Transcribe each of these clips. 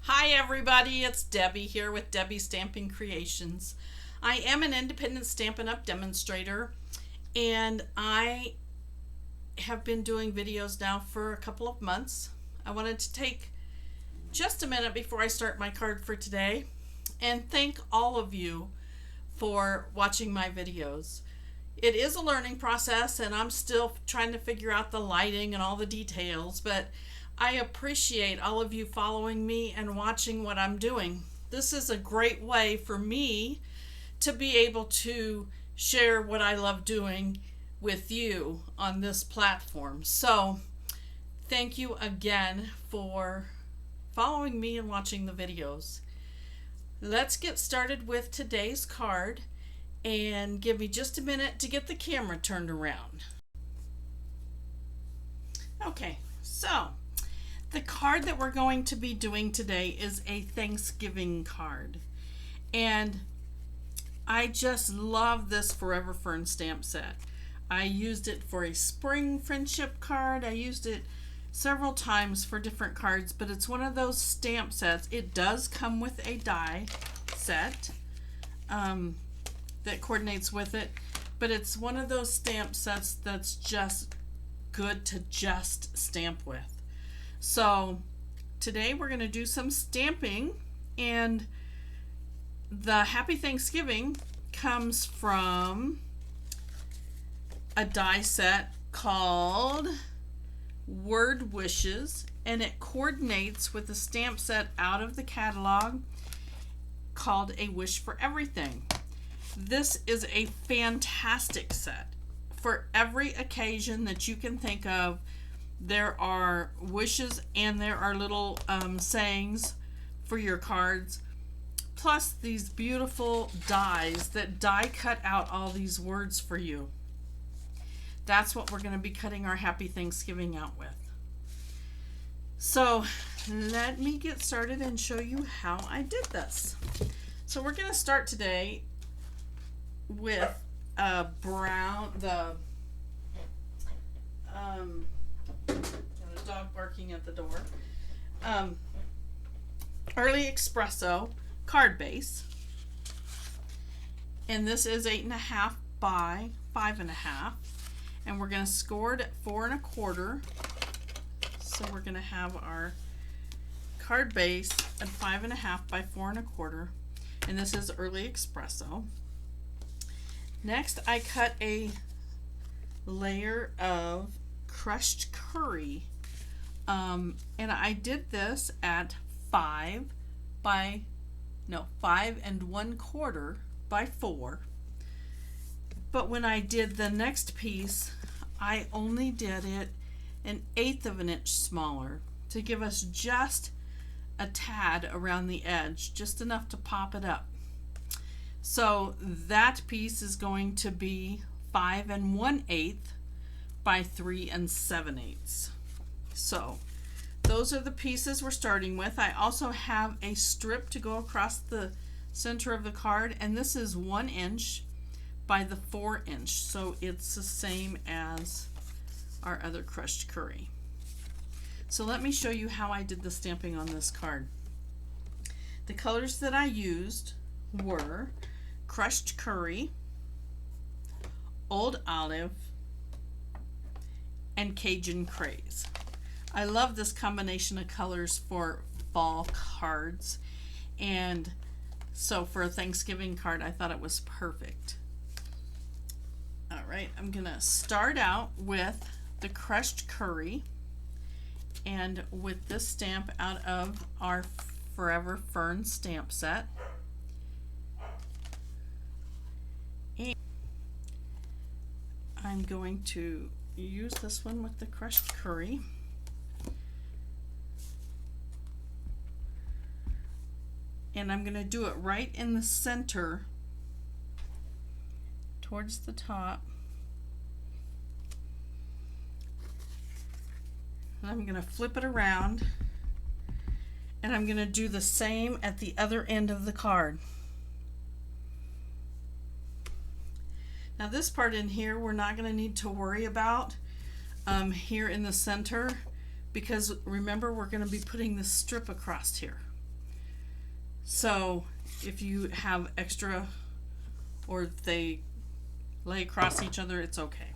Hi everybody, it's Debbie here with Debbie Stamping Creations. I am an independent Stampin' Up! Demonstrator, and I have been doing videos now for a couple of months. I wanted to take just a minute before I start my card for today and thank all of you for watching my videos. It is a learning process and I'm still trying to figure out the lighting and all the details, but I appreciate all of you following me and watching what I'm doing. This is a great way for me to be able to share what I love doing with you on this platform. So thank you again for following me and watching the videos. Let's get started with today's card, and give me just a minute to get the camera turned around. Okay, so the card that we're going to be doing today is a Thanksgiving card, and I just love this Forever Fern Stamp set. I used it for a spring friendship card. I used it several times for different cards, but it's one of those stamp sets. It does come with a die set that coordinates with it, but it's one of those stamp sets that's just good to just stamp with. So today we're going to do some stamping, and the Happy Thanksgiving comes from a die set called Word Wishes, and it coordinates with a stamp set out of the catalog called A Wish for Everything. This is a fantastic set. For every occasion that you can think of, there are wishes and there are little sayings for your cards, plus these beautiful dies that die cut out all these words for you. That's what we're going to be cutting our Happy Thanksgiving out with. So let me get started and show you how I did this. So we're going to start today with got a dog barking at the door. Early Expresso card base, and this is 8.5 by 5.5, and we're going to score it at 4 1/4. So we're going to have our card base at 5.5 by 4 1/4, and this is Early Expresso. Next, I cut a layer of crushed curry, and I did this at 5 1/4 by 4. But when I did the next piece, I only did it 1/8 of an inch smaller to give us just a tad around the edge, just enough to pop it up. So that piece is going to be 5 1/8 by 3 7/8. So those are the pieces we're starting with. I also have a strip to go across the center of the card, and this is 1 inch by the 4 inch. So it's the same as our other crushed curry. So let me show you how I did the stamping on this card. The colors that I used were crushed curry, old olive, and Cajun Craze. I love this combination of colors for fall cards, and so for a Thanksgiving card I thought it was perfect. Alright, I'm gonna start out with the crushed curry, and with this stamp out of our Forever Fern Stamp set. And I'm going to use this one with the crushed curry. And I'm going to do it right in the center towards the top. And I'm going to flip it around, and I'm going to do the same at the other end of the card. Now this part in here we're not going to need to worry about here in the center, because remember we're going to be putting this strip across here. So if you have extra or if they lay across each other, it's okay.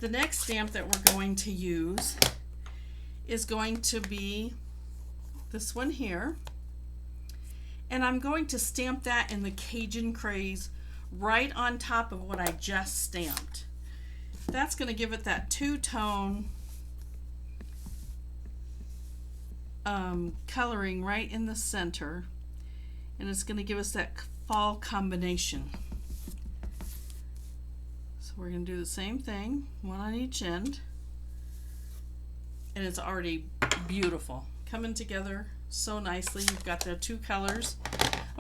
The next stamp that we're going to use is going to be this one here. And I'm going to stamp that in the Cajun Craze right on top of what I just stamped. That's going to give it that two-tone coloring right in the center, and it's going to give us that fall combination. So we're going to do the same thing, one on each end, and it's already beautiful, coming together so nicely. You've got the two colors.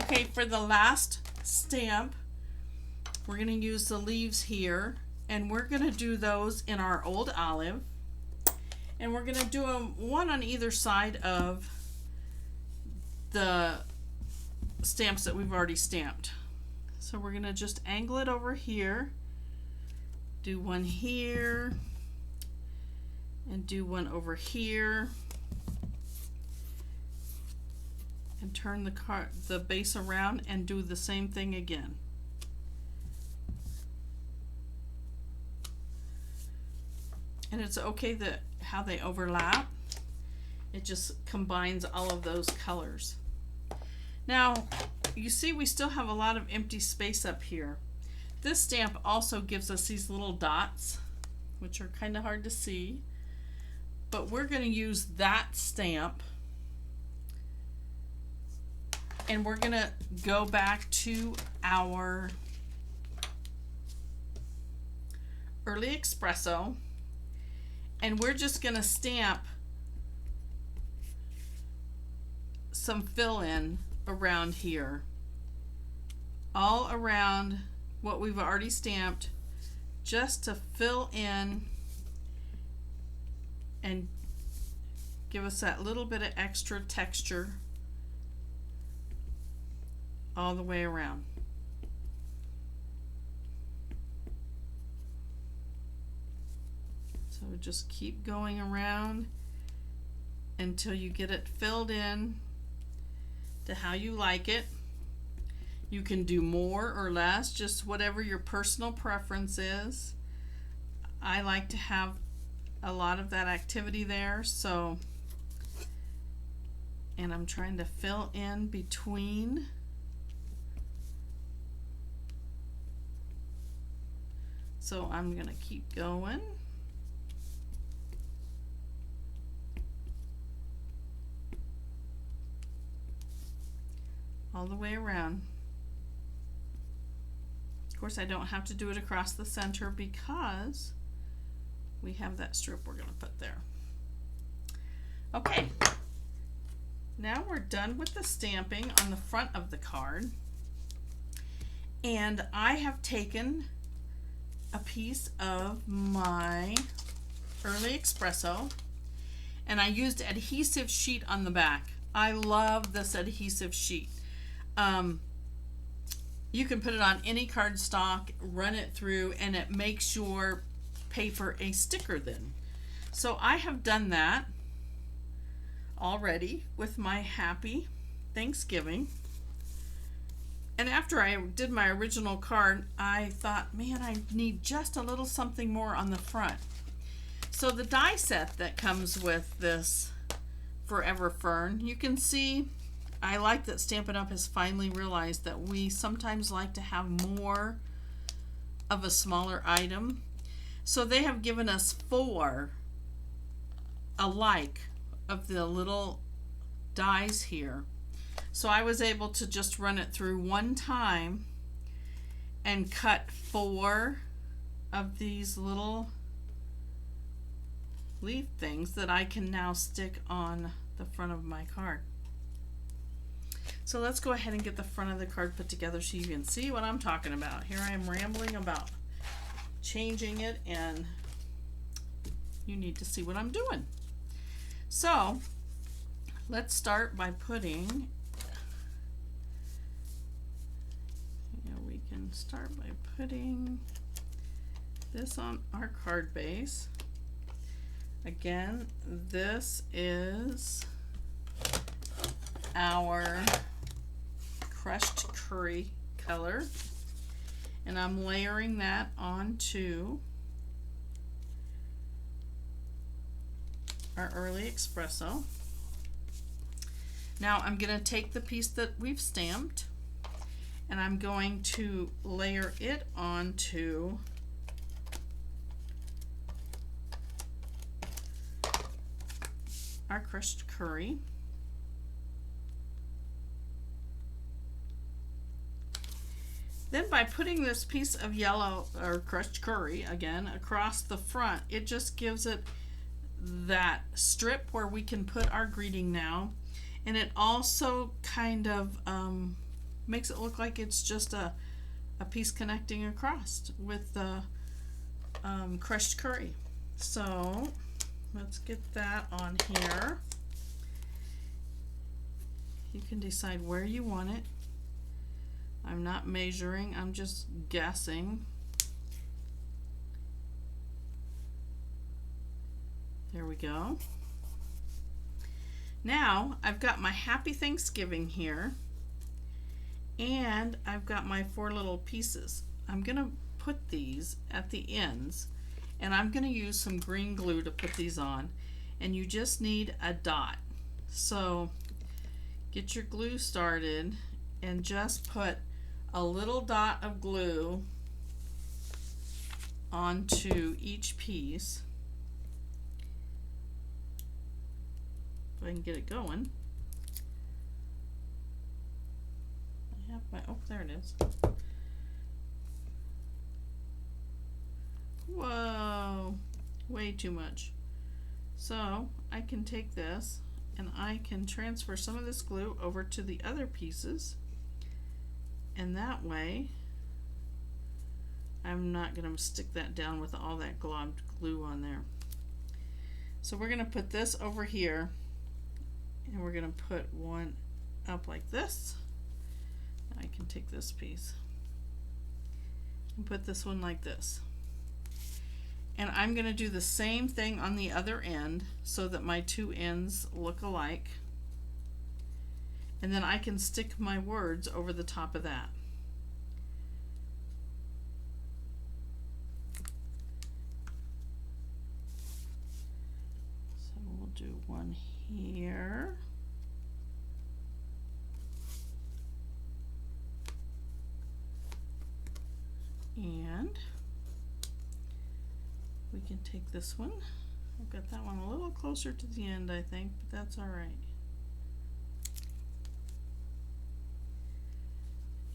Okay, for the last stamp, we're going to use the leaves here, and we're going to do those in our old olive, and we're going to do them one on either side of the stamps that we've already stamped. So we're going to just angle it over here, do one here, and do one over here, and turn the base around and do the same thing again. And it's okay that how they overlap. It just combines all of those colors. Now, you see we still have a lot of empty space up here. This stamp also gives us these little dots, which are kind of hard to see. But we're going to use that stamp, and we're going to go back to our early Expresso, and we're just going to stamp some fill-in around here, all around what we've already stamped, just to fill in and give us that little bit of extra texture all the way around. So just keep going around until you get it filled in to how you like it. You can do more or less, just whatever your personal preference is. I like to have a lot of that activity there, so, and I'm trying to fill in between. So I'm going to keep going. All the way around. Of course, I don't have to do it across the center because we have that strip we're going to put there. Okay, now we're done with the stamping on the front of the card, and I have taken a piece of my early Expresso and I used adhesive sheet on the back. I love this adhesive sheet. You can put it on any cardstock, run it through, and it makes your paper a sticker then. So I have done that already with my Happy Thanksgiving. And after I did my original card, I thought, man, I need just a little something more on the front. So the die set that comes with this Forever Fern, you can see I like that Stampin' Up! Has finally realized that we sometimes like to have more of a smaller item. So they have given us 4 alike of the little dies here. So I was able to just run it through one time and cut 4 of these little leaf things that I can now stick on the front of my card. So let's go ahead and get the front of the card put together so you can see what I'm talking about. Here I am rambling about changing it, and you need to see what I'm doing. So let's start by putting, we can start by putting this on our card base. Again, this is our crushed curry color, and I'm layering that onto our early espresso. Now I'm going to take the piece that we've stamped and I'm going to layer it onto our crushed curry. Then by putting this piece of yellow or crushed curry again across the front, it just gives it that strip where we can put our greeting now, and it also kind of makes it look like it's just a piece connecting across with the crushed curry. So let's get that on here. You can decide where you want it. I'm not measuring, I'm just guessing. There we go. Now I've got my Happy Thanksgiving here, and I've got my 4 little pieces. I'm going to put these at the ends, and I'm going to use some green glue to put these on, and you just need a dot. So get your glue started and just put a little dot of glue onto each piece. If I can get it going. I have my, oh, there it is. Whoa, way too much. So I can take this and I can transfer some of this glue over to the other pieces, and that way I'm not going to stick that down with all that globbed glue on there. So we're going to put this over here, and we're going to put one up like this. I can take this piece and put this one like this. And I'm going to do the same thing on the other end so that my 2 ends look alike. And then I can stick my words over the top of that. So we'll do one here. And we can take this one. I've got that one a little closer to the end, I think, but that's all right.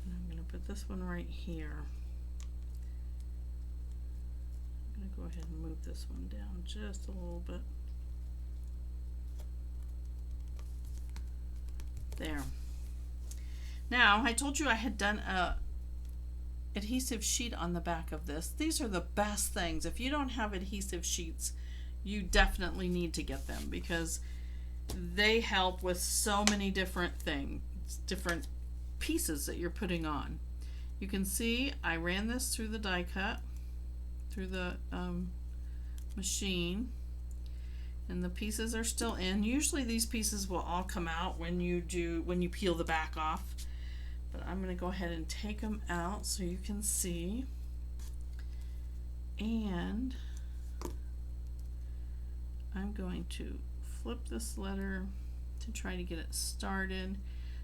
And I'm going to put this one right here. I'm going to go ahead and move this one down just a little bit. There. Now, I told you I had done a adhesive sheet on the back of this. These are the best things. If you don't have adhesive sheets, you definitely need to get them because they help with so many different things, different pieces that you're putting on. You can see I ran this through the die cut, through the machine, and the pieces are still in. Usually these pieces will all come out when you peel the back off. But I'm going to go ahead and take them out so you can see. And I'm going to flip this letter to try to get it started.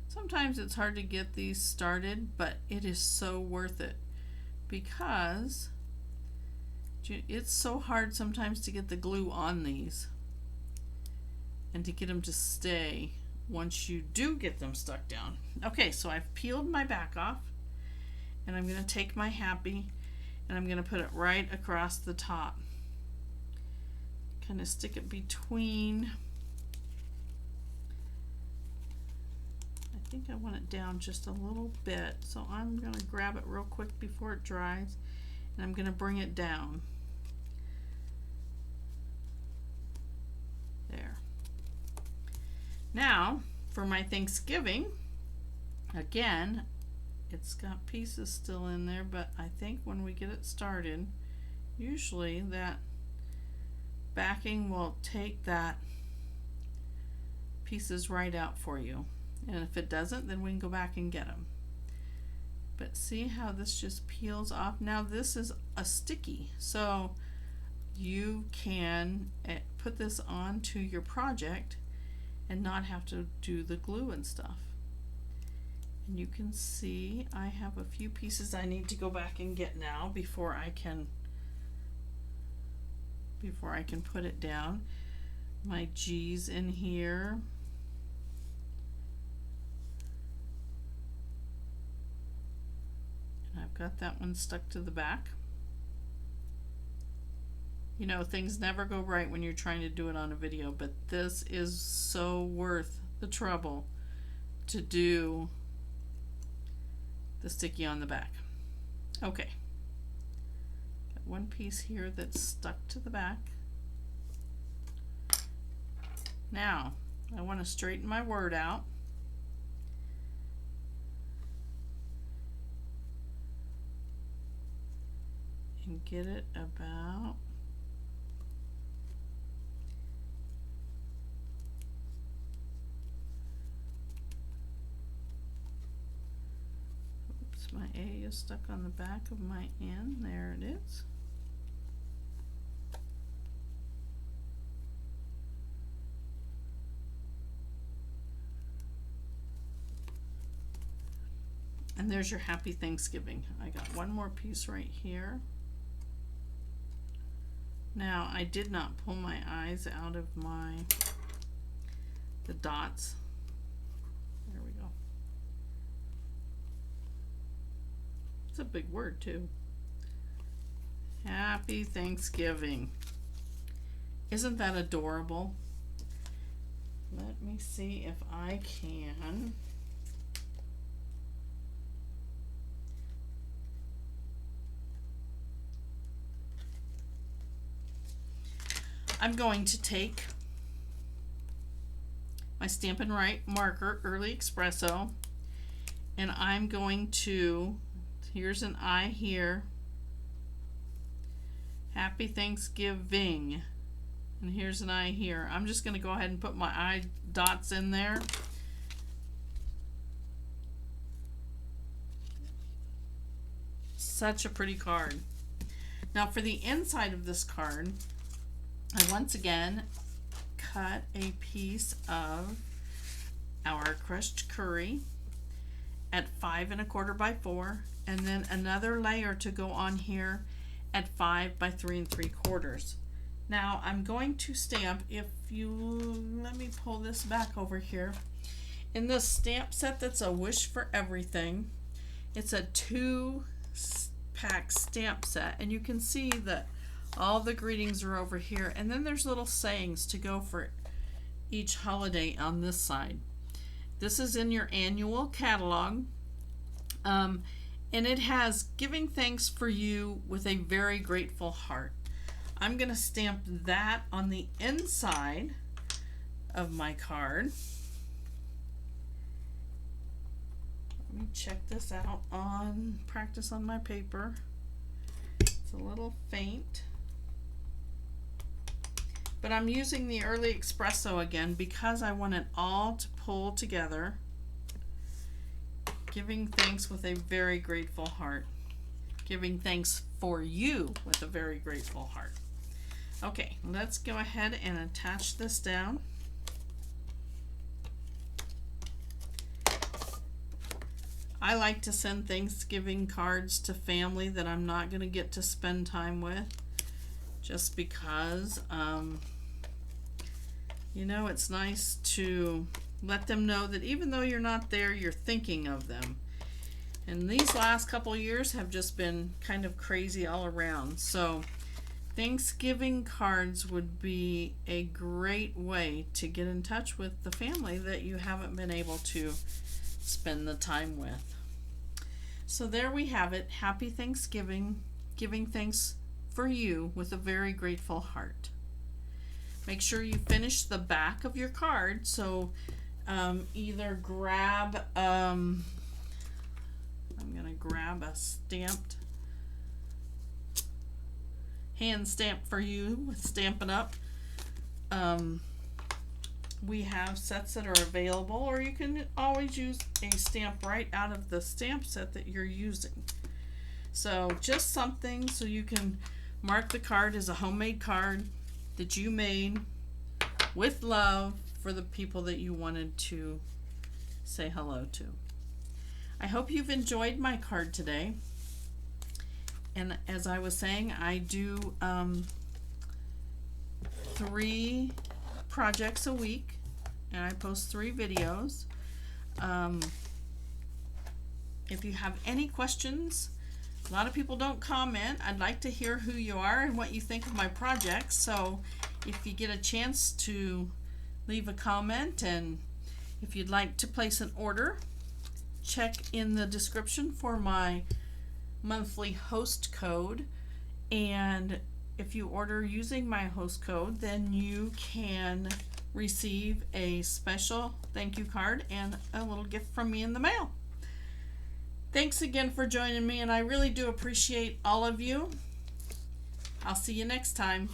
Sometimes it's hard to get these started, but it is so worth it because it's so hard sometimes to get the glue on these and to get them to stay once you do get them stuck down. Okay, so I've peeled my back off, and I'm going to take my Happy and I'm going to put it right across the top. Kind of stick it between. I think I want it down just a little bit, so I'm going to grab it real quick before it dries, and I'm going to bring it down. There. Now, for my Thanksgiving, again, it's got pieces still in there, but I think when we get it started, usually that backing will take that pieces right out for you. And if it doesn't, then we can go back and get them. But see how this just peels off? Now this is a sticky, so you can put this onto your project and not have to do the glue and stuff. And you can see I have a few pieces I need to go back and get now before I can put it down. My G's in here. And I've got that one stuck to the back. You know, things never go right when you're trying to do it on a video, but this is so worth the trouble to do the sticky on the back. Okay. Got one piece here that's stuck to the back. Now, I want to straighten my word out. And get it about my A is stuck on the back of my N. There it is. And there's your Happy Thanksgiving. I got one more piece right here. Now I did not pull my eyes out of the dots. There we go. It's a big word too. Happy Thanksgiving. Isn't that adorable? Let me see if I can. I'm going to take my Stampin' Write marker, Early Expresso, and I'm going to, here's an I here, Happy Thanksgiving, and here's an I here. I'm just going to go ahead and put my I dots in there. Such a pretty card. Now for the inside of this card, I once again cut a piece of our crushed curry at 5 1/4 by 4, and then another layer to go on here at 5 by 3 3/4. Now I'm going to stamp, if you let me pull this back over here, in this stamp set that's a Wish for Everything. It's a 2-pack stamp set, and you can see that all the greetings are over here, and then there's little sayings to go for each holiday on this side. This is in your annual catalog, and it has giving thanks for you with a very grateful heart. I'm going to stamp that on the inside of my card. Let me check this out on practice on my paper. It's a little faint. But I'm using the Early Expresso again because I want it all to pull together. Giving thanks with a very grateful heart. Giving thanks for you with a very grateful heart. Okay, let's go ahead and attach this down. I like to send Thanksgiving cards to family that I'm not going to get to spend time with. Just because, you know, it's nice to let them know that even though you're not there, you're thinking of them. And these last couple years have just been kind of crazy all around. So Thanksgiving cards would be a great way to get in touch with the family that you haven't been able to spend the time with. So there we have it. Happy Thanksgiving, giving thanks for you with a very grateful heart. Make sure you finish the back of your card, so either grab I'm gonna grab a stamped hand stamp for you with Stampin' Up. we have sets that are available, or you can always use a stamp right out of the stamp set that you're using. So just something so you can mark the card as a homemade card that you made with love for the people that you wanted to say hello to. I hope you've enjoyed my card today. And as I was saying, I do 3 projects a week, and I post 3 videos. If you have any questions, a lot of people don't comment. I'd like to hear who you are and what you think of my projects. So if you get a chance to leave a comment, and if you'd like to place an order, check in the description for my monthly host code. And if you order using my host code, then you can receive a special thank you card and a little gift from me in the mail. Thanks again for joining me, and I really do appreciate all of you. I'll see you next time.